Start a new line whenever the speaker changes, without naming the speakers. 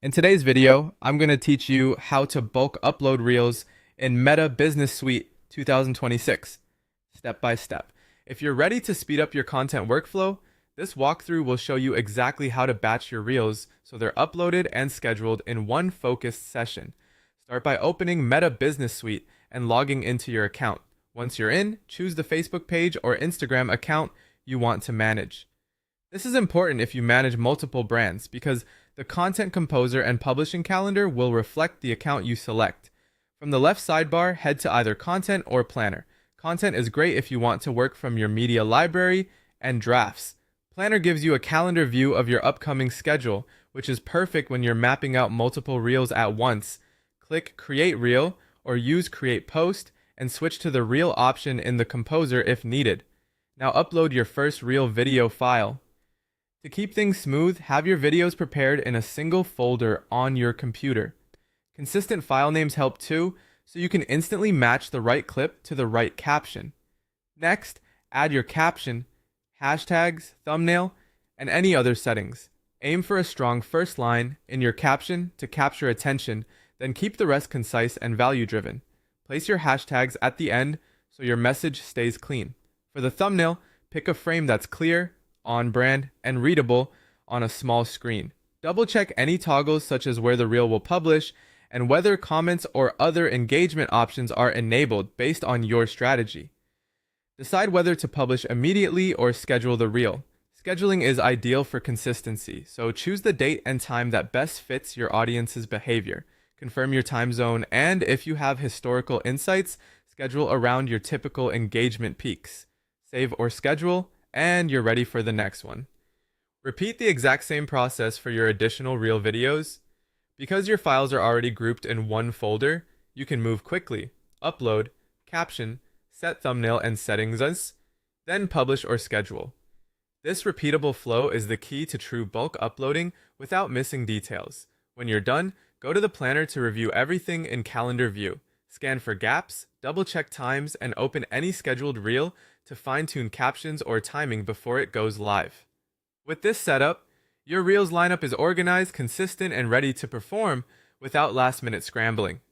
In today's video, I'm going to teach you how to bulk upload Reels in Meta Business Suite 2026, step by step. If you're ready to speed up your content workflow, this walkthrough will show you exactly how to batch your Reels so they're uploaded and scheduled in one focused session. Start by opening Meta Business Suite and logging into your account. Once you're in, choose the Facebook page or Instagram account you want to manage. This is important if you manage multiple brands because the Content Composer and Publishing Calendar will reflect the account you select. From the left sidebar, head to either Content or Planner. Content is great if you want to work from your media library and drafts. Planner gives you a calendar view of your upcoming schedule, which is perfect when you're mapping out multiple reels at once. Click Create Reel or use Create Post and switch to the Reel option in the Composer if needed. Now upload your first Reel video file. To keep things smooth, have your videos prepared in a single folder on your computer. Consistent file names help too, so you can instantly match the right clip to the right caption. Next, add your caption, hashtags, thumbnail, and any other settings. Aim for a strong first line in your caption to capture attention, then keep the rest concise and value-driven. Place your hashtags at the end so your message stays clean. For the thumbnail, pick a frame that's clear, on brand, and readable on a small screen. Double check any toggles such as where the reel will publish and whether comments or other engagement options are enabled based on your strategy. Decide whether to publish immediately or schedule the reel. Scheduling is ideal for consistency, so choose the date and time that best fits your audience's behavior. Confirm your time zone, and if you have historical insights, schedule around your typical engagement peaks. Save or schedule, and you're ready for the next one. Repeat the exact same process for your additional Reel videos. Because your files are already grouped in one folder, you can move quickly, upload, caption, set thumbnail and settings as, then publish or schedule. This repeatable flow is the key to true bulk uploading without missing details. When you're done, go to the planner to review everything in calendar view. Scan for gaps, double-check times, and open any scheduled reel to fine-tune captions or timing before it goes live. With this setup, your reels lineup is organized, consistent, and ready to perform without last-minute scrambling.